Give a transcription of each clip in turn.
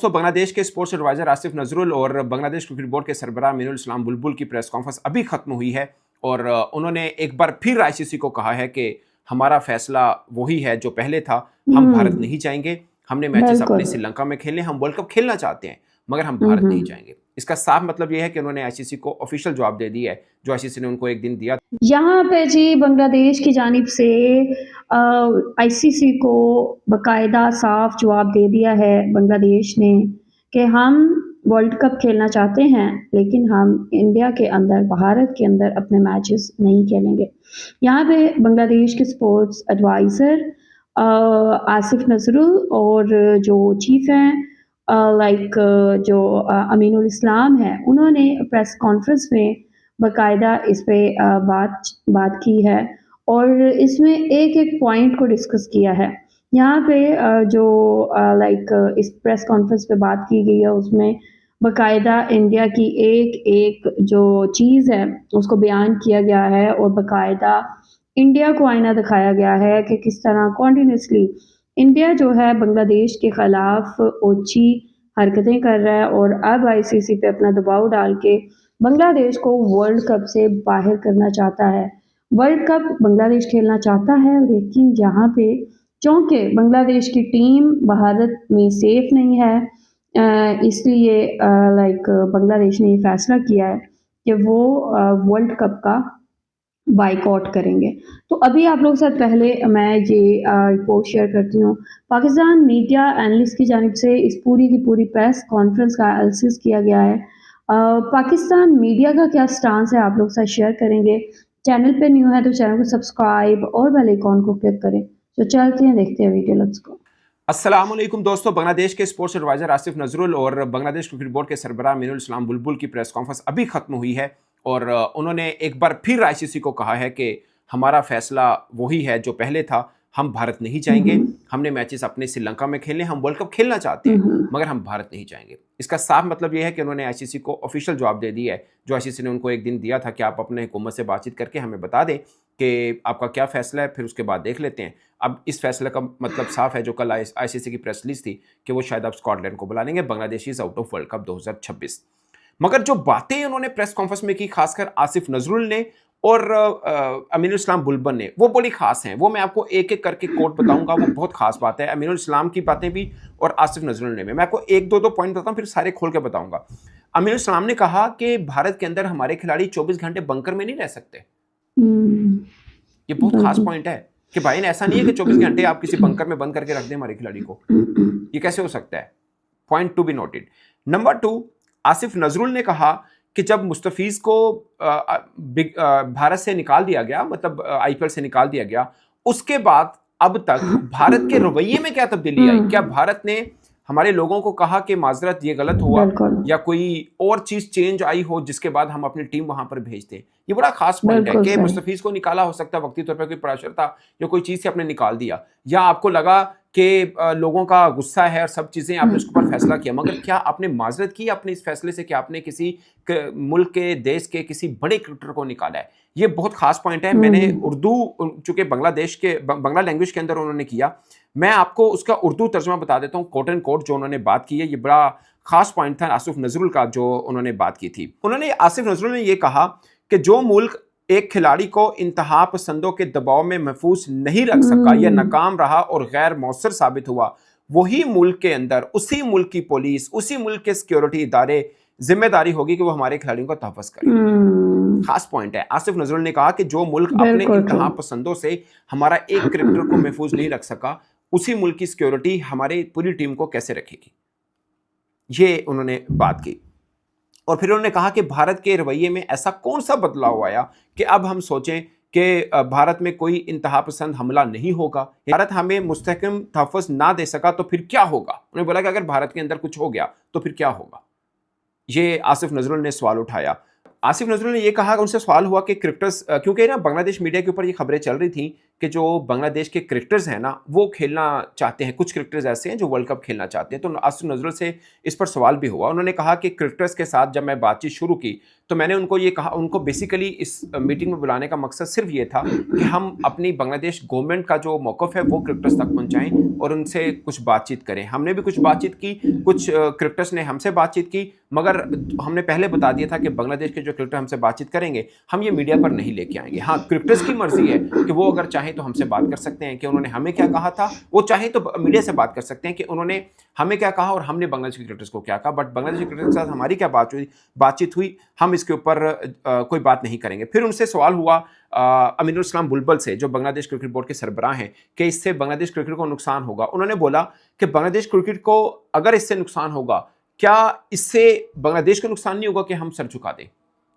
बांग्लादेश के sports adviser Asif Nazrul और Bangladesh cricket board के सरबराह मिनुल इस्लाम बुलबुल की प्रेस कॉन्फ्रेंस अभी खत्म हुई है और उन्होंने एक बार फिर आईसीसी को कहा है कि हमारा फैसला वही है जो पहले था। हम भारत नहीं जाएंगे। हमने मैचेस अपने बिल्कुल। श्रीलंका में खेलने, हम वर्ल्ड कप खेलना चाहते हैं मगर हम भारत नहीं हम्म। जाएंगे। इसका साफ मतलब यह है कि उन्होंने आईसीसी को ऑफिशियल जवाब दे दिया है जो आईसीसी ने उनको एक दिन दिया। यहाँ पे जी बांग्लादेश की जानिब से आईसीसी को बाकायदा साफ जवाब दे दिया है बांग्लादेश ने कि हम वर्ल्ड कप खेलना चाहते हैं लेकिन हम इंडिया के अंदर, भारत के अंदर अपने मैचेस नहीं खेलेंगे। यहाँ पे बांग्लादेश के स्पोर्ट्स एडवाइज़र आसिफ नजरुल और जो चीफ हैं जो अमीनुल इस्लाम हैं, उन्होंने प्रेस कॉन्फ्रेंस में बाकायदा इस पे बात की है और इसमें एक-एक पॉइंट को डिस्कस किया है। यहाँ पे इस प्रेस कॉन्फ्रेंस पे बात की गई है, उसमें बाकायदा इंडिया की एक-एक जो चीज़ है, उसको बयान किया गया है और बाकायदा इंडिया को आईना दिखाया गया है कि किस तरह कंटीन्यूअसली इंडिया जो है बांग्लादेश के ख़िलाफ़ ओछी हरकतें कर रहा है और अब आईसीसी पे अपना दबाव डाल के बांग्लादेश को वर्ल्ड कप से बाहर करना चाहता है। वर्ल्ड कप बांग्लादेश खेलना चाहता है लेकिन यहाँ पे चूँकि बांग्लादेश की टीम भारत में सेफ नहीं है, इसलिए बांग्लादेश ने ये फ़ैसला किया है कि वो वर्ल्ड कप का बायकॉट करेंगे। तो अभी आप लोगों के साथ पहले मैं ये रिपोर्ट शेयर करती हूँ। पाकिस्तान मीडिया एनालिस्ट की जानिब से इस पूरी की पूरी प्रेस कॉन्फ्रेंस का एनालिसिस किया गया है। पाकिस्तान मीडिया का क्या स्टांस है आप लोग के साथ शेयर करेंगे। चैनल पे न्यू है तो चैनल को सब्सक्राइब और बेल आइकॉन को क्लिक करें। तो चलते हैं, देखते हैं वीडियो, लेट्स गो। अस्सलाम वालेकुम दोस्तों, बांग्लादेश के स्पोर्ट्स एडवाइजर आसिफ नजरुल और बांग्लादेश क्रिकेट बोर्ड के सरबराह मिनुल इस्लाम बुलबुल की प्रेस कॉन्फ्रेंस अभी खत्म हुई है और उन्होंने एक बार फिर आईसीसी को कहा है कि हमारा फैसला वही है जो पहले था। हम भारत नहीं जाएंगे। हमने मैचेस अपने श्रीलंका में खेलने, हम वर्ल्ड कप खेलना चाहते हैं मगर हम भारत नहीं जाएंगे। इसका साफ मतलब यह है कि उन्होंने आईसीसी को ऑफिशियल जवाब दे दिया है जो आईसीसी ने उनको एक दिन दिया था कि आप अपने हुकूमत से बातचीत करके हमें बता दें कि आपका क्या फैसला है, फिर उसके बाद देख लेते हैं। अब इस फैसले का मतलब साफ है जो कल आईसीसी की प्रेस रिलीज थी कि वो शायद अब स्कॉटलैंड को बुला लेंगे। Bangladesh is out of world cup 2026। मगर जो बातें उन्होंने प्रेस कॉन्फ्रेंस में की, खासकर आसिफ नजरुल ने और अमीनुल इस्लाम बुलबुल ने, वो बड़ी खास हैं। वो मैं आपको एक एक करके कोट बताऊंगा। वो बहुत खास बात है, अमीनुल इस्लाम की बातें भी और आसिफ नजरुल ने भी। मैं आपको एक दो पॉइंट बताऊं फिर सारे खोल के बताऊंगा। अमीनुल इस्लाम ने कहा कि भारत के अंदर हमारे खिलाड़ी 24 घंटे बंकर में नहीं रह सकते। ये बहुत खास पॉइंट है कि भाई ऐसा नहीं है कि 24 घंटे आप किसी बंकर में बंद करके रख दें हमारे खिलाड़ी को। ये कैसे हो सकता है? Point to be noted. Number 2, Asif Nazrul ने कहा कि जब मुस्तफीज को भारत से निकाल दिया गया, मतलब आईपीएल से निकाल दिया गया, उसके बाद अब तक भारत के रवैये में क्या तब्दीली आई? क्या भारत ने हमारे लोगों को कहा कि माजरत ये गलत हुआ, या कोई और चीज चेंज आई हो जिसके बाद हम अपनी टीम वहां पर भेजते? ये बड़ा खास पॉइंट है कि मुस्तफीज को निकाला हो सकता है वक्ती तौर पर कोई प्रेशर था या कोई चीज से आपने निकाल दिया, या आपको लगा कि लोगों का गुस्सा है और सब चीजें, आपने उसके ऊपर फैसला किया, मगर क्या आपने माजरत की अपने इस फैसले से कि आपने किसी मुल्क के, देश के किसी बड़े क्रिकेटर को निकाला है? ये बहुत खास पॉइंट है। मैंने उर्दू, चूंकि बांग्लादेश के बांग्ला लैंग्वेज के अंदर उन्होंने किया, मैं आपको उसका उर्दू तर्जुमा बता देता हूँ। कोट एंड कोट जो उन्होंने बात की है, ये बड़ा खास पॉइंट था आसिफ नजरुल का जो उन्होंने बात की थी। उन्होंने, आसिफ नजरुल ने यह कहा कि जो मुल्क एक खिलाड़ी को इंतहा पसंदों के दबाव में महफूज नहीं रख सका या नाकाम रहा और गैर मौसर साबित हुआ, वही मुल्क के अंदर, उसी मुल्क की पुलिस, उसी मुल्क के सिक्योरिटी इदारे जिम्मेदारी होगी कि वो हमारे खिलाड़ियों का तहफ़्फ़ुज़ करें। खास पॉइंट है। आसिफ नजरुल ने कहा कि जो मुल्क अपने इंतहा पसंदों से हमारा एक क्रिकेटर को महफूज नहीं रख सका, उसी मुल्क की सिक्योरिटी हमारे पूरी टीम को कैसे रखेगी? ये उन्होंने बात की। और फिर उन्होंने कहा कि भारत के रवैये में ऐसा कौन सा बदलाव आया कि अब हम सोचें कि भारत में कोई इंतहा पसंद हमला नहीं होगा। भारत हमें मुस्तहकम तहफ़्फ़ुज़ ना दे सका तो फिर क्या होगा? उन्होंने बोला कि अगर भारत के अंदर कुछ हो गया तो फिर क्या होगा? ये आसिफ नजरुल ने सवाल उठाया। आसिफ नजरुल ने यह कहा कि उनसे सवाल हुआ कि क्रिकेटर्स, क्योंकि ना बांग्लादेश मीडिया के ऊपर ये खबरें चल रही थी कि जो बांग्लादेश के क्रिकेटर्स हैं ना वो खेलना चाहते हैं, कुछ क्रिकेटर्स ऐसे हैं जो वर्ल्ड कप खेलना चाहते हैं। तो आसिफ नजरुल से इस पर सवाल भी हुआ। उन्होंने कहा कि क्रिकेटर्स के साथ जब मैं बातचीत शुरू की तो मैंने उनको ये कहा, उनको बेसिकली इस मीटिंग में बुलाने का मकसद सिर्फ ये था कि हम अपनी बांग्लादेश गवर्नमेंट का जो मौक़िफ़ है वो क्रिकेटर्स तक पहुंचाएं और उनसे कुछ बातचीत करें। हमने भी कुछ बातचीत की, कुछ क्रिकेटर्स ने हमसे बातचीत की, मगर हमने पहले बता दिया था कि बांग्लादेश के जो क्रिकेटर हमसे बातचीत करेंगे हम ये मीडिया पर नहीं लेके आएंगे। हाँ, क्रिकेटर्स की मर्जी है कि वो अगर चाहें तो हमसे बात कर सकते हैं कि उन्होंने हमें क्या कहा था, वो चाहे तो मीडिया से बात कर सकते हैं कि उन्होंने हमें क्या कहा और हमने बांग्लादेश के क्रिकेटर्स को क्या कहा, बट बांग्लादेश के क्रिकेटर्स के साथ हमारी क्या बातचीत हुई हम इसके ऊपर कोई बात नहीं करेंगे। फिर उनसे सवाल हुआ अमीनुल इस्लाम बुलबुल से, जो बांग्लादेश क्रिकेट बोर्ड के सरबराह हैं, कि इससे बांग्लादेश क्रिकेट को नुकसान होगा। उन्होंने बोला कि बांग्लादेश क्रिकेट को अगर इससे नुकसान होगा, क्या इससे बांग्लादेश को नुकसान नहीं होगा कि हम सर झुका दें,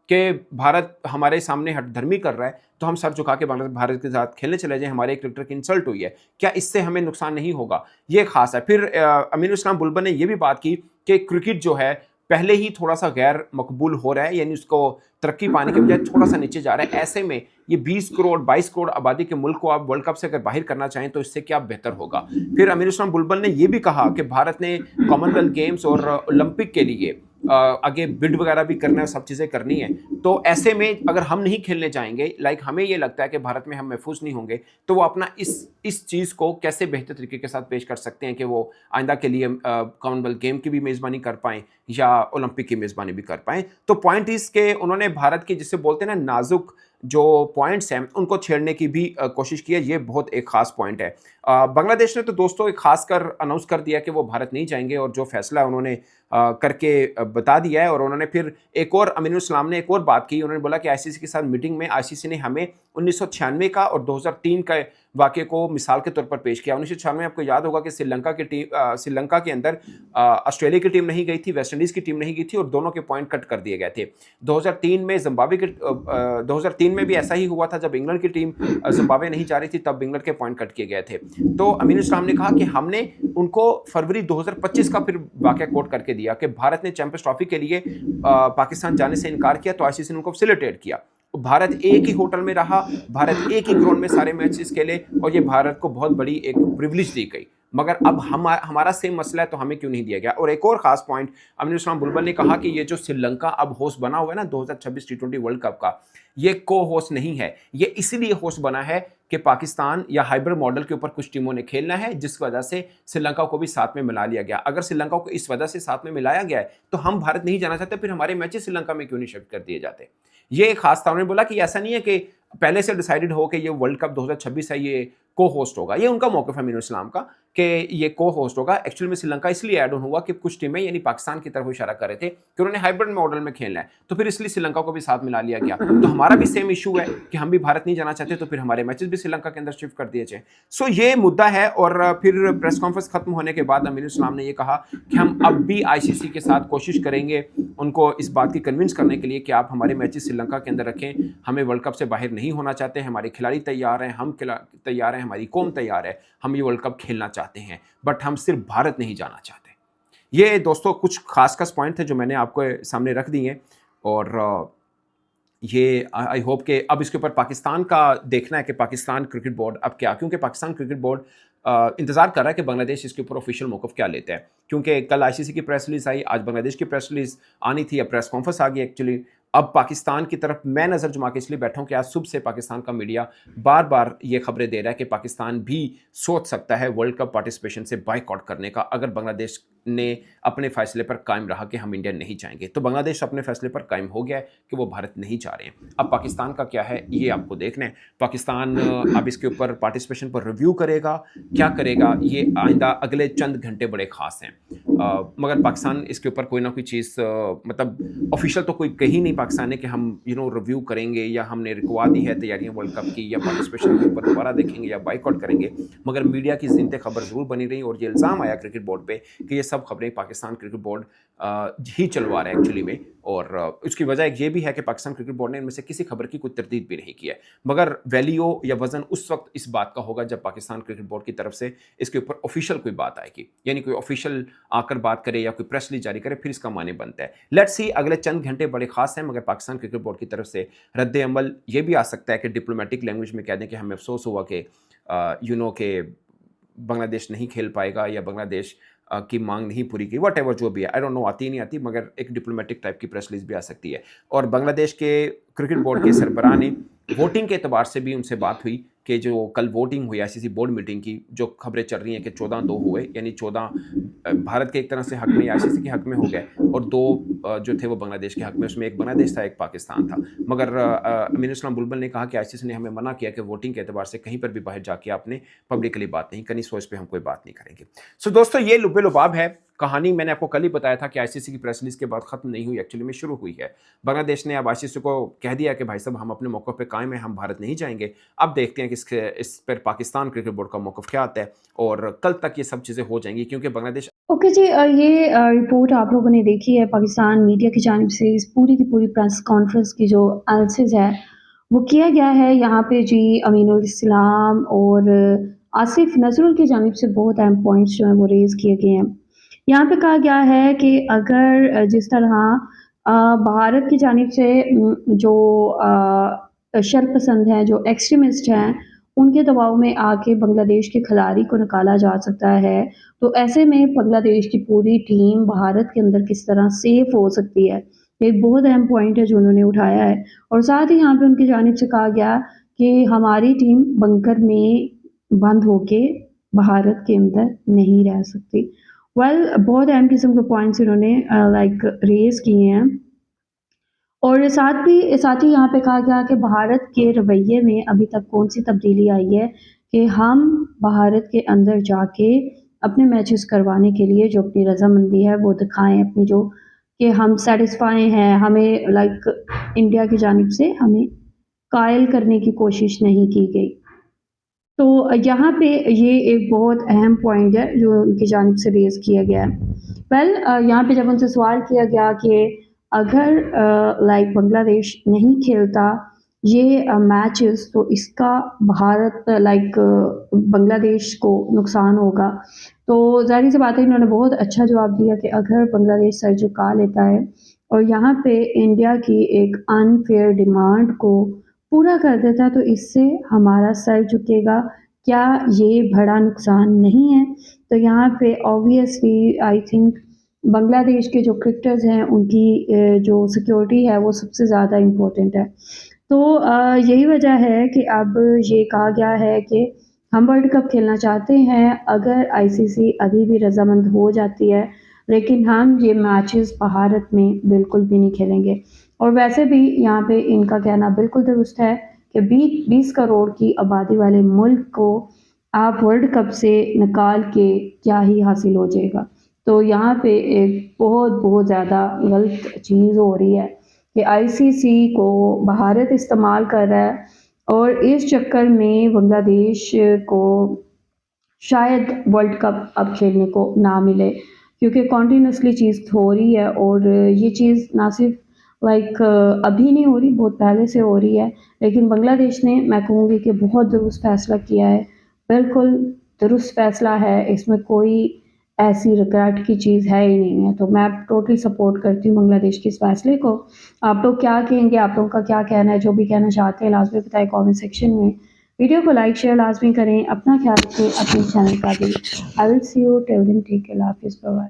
कि भारत हमारे सामने हठधर्मी कर रहा है तो हम सर झुका के भारत के साथ खेलने चले जाएं, हमारे क्रिकेटर की इंसल्ट हुई है, क्या इससे हमें नुकसान नहीं होगा? ये खास है। फिर अमीनुल इस्लाम बुलबुल ने यह भी बात की कि क्रिकेट जो है पहले ही थोड़ा सा गैर मकबूल हो रहा है, यानी उसको तरक्की पाने के बजाय थोड़ा सा नीचे जा रहा है। ऐसे में ये 20 करोड़ 22 करोड़ आबादी के मुल्क को आप वर्ल्ड कप से अगर बाहर करना चाहें तो इससे क्या बेहतर होगा। फिर अमीनुल इस्लाम बुलबुल ने यह भी कहा कि भारत ने कॉमनवेल्थ गेम्स और ओलंपिक के लिए आगे बिड वगैरह भी करना है, सब चीज़ें करनी है। तो ऐसे में अगर हम नहीं खेलने जाएंगे, हमें ये लगता है कि भारत में हम महफूज नहीं होंगे, तो वो अपना इस चीज़ को कैसे बेहतर तरीके के साथ पेश कर सकते हैं कि वो आइंदा के लिए कॉमनवेल्थ गेम की भी मेज़बानी कर पाएँ या ओलंपिक की मेज़बानी भी कर पाएँ। तो पॉइंट इस के उन्होंने भारत की, जिसे बोलते हैं ना नाजुक जो पॉइंट्स हैं, उनको छेड़ने की भी कोशिश की है। ये बहुत एक खास पॉइंट है। बांग्लादेश ने तो दोस्तों एक खास कर अनाउंस कर दिया कि वो भारत नहीं जाएंगे, और जो फैसला उन्होंने करके बता दिया है। और उन्होंने फिर एक और, अमीनुल इस्लाम ने एक और बात की, उन्होंने बोला कि आईसीसी के साथ मीटिंग में आईसीसी ने हमें 1996 का और 2003 का वाक़े को मिसाल के तौर पर पेश किया। 1996 में आपको याद होगा कि श्रीलंका के अंदर ऑस्ट्रेलिया की टीम नहीं गई थी, वेस्ट इंडीज़ की टीम नहीं गई थी, और दोनों के पॉइंट कट कर दिए गए थे। 2003 में जिम्बाब्वे के 2003 में भी ऐसा ही हुआ था, जब इंग्लैंड की टीम जिम्बाब्वे नहीं जा रही थी तब इंग्लैंड के पॉइंट कट किए गए थे। तो अमीनुल इस्लाम ने कहा कि हमने उनको फरवरी 2025 का फिर वाक़या कोट करके दिया कि भारत ने चैंपियंस ट्रॉफी के लिए पाकिस्तान जाने से इनकार किया तो आईसीसी ने उनको फैसिलिटेट किया। भारत एक ही होटल में रहा, भारत एक ही ग्राउंड में सारे मैचेस खेले, और ये भारत को बहुत बड़ी एक प्रिविलेज दी गई। मगर अब हमारा सेम मसला है तो हमें क्यों नहीं दिया गया? और एक और खास पॉइंट, अमीनुल इस्लाम बुलबुल ने कहा कि ये जो श्रीलंका अब होस्ट बना हुआ है ना 2026 टी20 वर्ल्ड कप का, ये को होस्ट नहीं है। ये इसलिए होस्ट बना है कि पाकिस्तान या हाइब्रिड मॉडल के ऊपर कुछ टीमों ने खेलना है, जिस वजह से श्रीलंका को भी साथ में मिला लिया गया। अगर श्रीलंका को इस वजह से साथ में मिलाया गया है तो हम भारत नहीं जाना चाहते, फिर हमारे मैचेस श्रीलंका में क्यों नहीं शिफ्ट कर दिए जाते? ये खास था। उन्होंने बोला कि ऐसा नहीं है कि पहले से डिसाइडेड हो कि ये वर्ल्ड कप 2026 है, ये को होस्ट होगा। ये उनका मौक़िफ़ है अमीनुल इस्लाम का कि ये को होस्ट होगा। एक्चुअली में श्रीलंका इसलिए ऐड ऑन हुआ कि कुछ टीमें यानी पाकिस्तान की तरफ इशारा कर रहे थे कि उन्होंने हाइब्रिड मॉडल में खेलना है, तो फिर इसलिए श्रीलंका को भी साथ मिला लिया गया। तो हमारा भी सेम इशू है कि हम भी भारत नहीं जाना चाहते, तो फिर हमारे मैचेस भी श्रीलंका के अंदर शिफ्ट कर दिए जाए। सो ये मुद्दा है। और फिर प्रेस कॉन्फ्रेंस खत्म होने के बाद अमीनुल इस्लाम ने यह कहा कि हम अब भी आईसीसी के साथ कोशिश करेंगे उनको इस बात की कन्विंस करने के लिए कि आप हमारे मैचेस श्रीलंका के अंदर रखें। हमें वर्ल्ड कप से बाहर नहीं होना चाहते, हमारे खिलाड़ी तैयार हैं, हम तैयार हैं, हमारी कौम तैयार है, हम ये वर्ल्ड कप खेलना चाहते हैं, बट हम सिर्फ भारत नहीं जाना चाहते। ये दोस्तों कुछ खास पॉइंट थे जो मैंने आपको सामने रख दिए, और ये आई होप कि अब इसके ऊपर पाकिस्तान का देखना है कि पाकिस्तान क्रिकेट बोर्ड अब क्या, क्योंकि पाकिस्तान क्रिकेट बोर्ड इंतजार कर रहा है कि बांग्लादेश इसके ऊपर ऑफिशियल मौक़िफ़ क्या लेता है। क्योंकि कल आईसीसी की प्रेस रिलीज आई, आज बांग्लादेश की प्रेस रिलीज आनी थी, अब प्रेस कॉन्फ्रेंस आ गई एक्चुअली। अब पाकिस्तान की तरफ मैं नज़र जुमा के इसलिए बैठा हूँ कि आज सुबह से पाकिस्तान का मीडिया बार बार ये खबरें दे रहा है कि पाकिस्तान भी सोच सकता है वर्ल्ड कप पार्टिसिपेशन से बाइकआउट करने का, अगर बांग्लादेश ने अपने फैसले पर कायम रहा कि हम इंडिया नहीं जाएंगे। तो बांग्लादेश अपने फैसले पर कायम हो गया है कि वो भारत नहीं जा रहे हैं। अब पाकिस्तान का क्या है ये आपको देखना है। पाकिस्तान अब इसके ऊपर पार्टिसिपेशन पर रिव्यू करेगा, क्या करेगा ये आइंदा अगले चंद घंटे बड़े खास हैं। मगर पाकिस्तान इसके ऊपर कोई ना कोई चीज़ मतलब ऑफिशियल तो कोई कही नहीं पाकिस्तान ने कि हम रिव्यू करेंगे या हमने रुकवा दी है तैयारियां वर्ल्ड कप की, या पार्टिसिपेशन के ऊपर दोबारा देखेंगे या बाइकआउट करेंगे। मगर मीडिया की ज़िंदे खबर ज़रूर बनी रही, और ये इल्ज़ाम आया क्रिकेट बोर्ड पे कि ये सब खबरें पाकिस्तान क्रिकेट बोर्ड ही चलवा रहा है एक्चुअली में, और उसकी वजह एक ये भी है कि पाकिस्तान क्रिकेट बोर्ड ने इनमें से किसी खबर की कोई तरदीद भी नहीं की है, मगर वैल्यू या वजन उस वक्त इस बात का होगा जब पाकिस्तान क्रिकेट बोर्ड की तरफ से इसके ऊपर ऑफिशियल कोई बात आएगी, यानी कोई ऑफिशियल आकर बात करे या कोई प्रेस रिलीज जारी करे, फिर इसका माने बनता है। लेट्स सी, अगले चंद घंटे बड़े खास हैं, मगर पाकिस्तान क्रिकेट बोर्ड की तरफ से रद्द अमल ये भी आ सकता है कि डिप्लोमेटिक लैंग्वेज में कह दें कि हमें अफसोस हुआ कि के बांग्लादेश नहीं खेल पाएगा या बांग्लादेश की मांग नहीं पूरी की, वट एवर जो भी है, आई डोंट नो आती नहीं आती, मगर एक डिप्लोमेटिक टाइप की प्रेस रिलीज भी आ सकती है। और बांग्लादेश के क्रिकेट बोर्ड के सरबराह ने वोटिंग के एतबार से भी उनसे बात हुई कि जो कल वोटिंग हुई आईसीसी बोर्ड मीटिंग की, जो खबरें चल रही हैं कि 14-2 हुए, यानी 14 भारत के एक तरह से हक में या आईसीसी के हक में हो गए, और 2 जो थे वो बांग्लादेश के हक में, उसमें एक बांग्लादेश था एक पाकिस्तान था। मगर अमीनुल इस्लाम बुलबुल ने कहा कि आईसीसी ने हमें मना किया कि वोटिंग के एतबार से कहीं पर भी बाहर जाके आपने पब्लिकली बात नहीं करनी, सो इस पर हम कोई बात नहीं करेंगे। सो दोस्तों, ये लुबे लुबाब है कहानी। मैंने आपको कल ही बताया था कि आईसीसी की प्रेस रिलीज के बाद खत्म नहीं हुई, एक्चुअली में शुरू हुई है। बांग्लादेश ने अब आईसीसी को कह दिया कि भाई साहब हम अपने मौक़िफ़ पे कायम हैं, हम भारत नहीं जाएंगे। अब देखते हैं कि इस पर पाकिस्तान क्रिकेट बोर्ड का मौक़िफ़ क्या आता है, और कल तक ये सब चीज़ें हो जाएंगी, क्योंकि बांग्लादेश ओके जी, ये रिपोर्ट आप लोगों ने देखी है पाकिस्तान मीडिया की जानिब से, इस पूरी की पूरी प्रेस कॉन्फ्रेंस की जो एनालिसिस है वो किया गया है यहाँ पे जी। अमीनुल इस्लाम और आसिफ नजरुल की जानिब से बहुत अहम पॉइंट्स जो हैं वो रेज़ किए गए हैं। यहाँ पे कहा गया है कि अगर जिस तरह भारत की जानिब से जो शरपसंद हैं, जो एक्सट्रीमिस्ट हैं, उनके दबाव में आके बांग्लादेश के खिलाड़ी को निकाला जा सकता है, तो ऐसे में बांग्लादेश की पूरी टीम भारत के अंदर किस तरह सेफ हो सकती है, एक बहुत अहम पॉइंट है जो उन्होंने उठाया है। और साथ ही यहाँ पे उनकी जानिब से कहा गया कि हमारी टीम बंकर में बंद होके भारत के अंदर नहीं रह सकती। बहुत अहम किस्म के पॉइंट्स इन्होंने लाइक रेज़ किए हैं। और साथ ही यहाँ पे कहा गया कि भारत के रवैये में अभी तक कौन सी तब्दीली आई है कि हम भारत के अंदर जाके अपने मैचेस करवाने के लिए जो अपनी रज़ामंदी है वो दिखाएं, अपनी जो कि हम सेटिस्फाई हैं, हमें लाइक इंडिया की जानिब से हमें कायल करने की कोशिश नहीं की गई। तो यहाँ पे ये एक बहुत अहम पॉइंट है जो उनकी जानिब से रेज़ किया गया है। यहाँ पे जब उनसे सवाल किया गया कि अगर लाइक बांग्लादेश नहीं खेलता ये मैचेस, तो इसका भारत लाइक बांग्लादेश को नुकसान होगा। तो ज़ाहिर सी बात है, इन्होंने बहुत अच्छा जवाब दिया कि अगर बांग्लादेश सर झुका लेता है और यहाँ पे इंडिया की एक अनफेयर डिमांड को पूरा कर देता है, तो इससे हमारा सर झुकेगा, क्या ये बड़ा नुकसान नहीं है? तो यहाँ पे ऑब्वियसली आई थिंक बांग्लादेश के जो क्रिकेटर्स हैं उनकी जो सिक्योरिटी है वो सबसे ज़्यादा इम्पोर्टेंट है। तो यही वजह है कि अब ये कहा गया है कि हम वर्ल्ड कप खेलना चाहते हैं, अगर आईसीसी अभी भी रज़ामंद हो जाती है, लेकिन हम ये मैचेस भारत में बिल्कुल भी नहीं खेलेंगे। और वैसे भी यहाँ पे इनका कहना बिल्कुल दुरुस्त है कि 20 करोड़ की आबादी वाले मुल्क को आप वर्ल्ड कप से निकाल के क्या ही हासिल हो जाएगा। तो यहाँ पे एक बहुत ज़्यादा गलत चीज़ हो रही है कि आईसीसी को भारत इस्तेमाल कर रहा है, और इस चक्कर में बांग्लादेश को शायद वर्ल्ड कप अब खेलने को ना मिले, क्योंकि कॉन्टीन्यूसली चीज़ हो रही है। और ये चीज़ ना सिर्फ लाइक अभी नहीं हो रही, बहुत पहले से हो रही है। लेकिन बांग्लादेश ने, मैं कहूँगी कि बहुत दुरुस्त फ़ैसला किया है, बिल्कुल दुरुस्त फ़ैसला है, इसमें कोई ऐसी रिग्रेट की चीज़ है ही नहीं है। तो मैं टोटली सपोर्ट करती हूँ बांग्लादेश के इस फ़ैसले को। आप लोग क्या कहेंगे, आप लोगों का क्या कहना है? जो भी कहना चाहते हैं लाज़मी बताएं कमेंट सेक्शन में। वीडियो को लाइक शेयर लाज़मी करें, अपना ख्याल रखें, अपने चैनल का भी। I will see you till then, take care, अल्लाह हाफ़िज़, बाय बाय।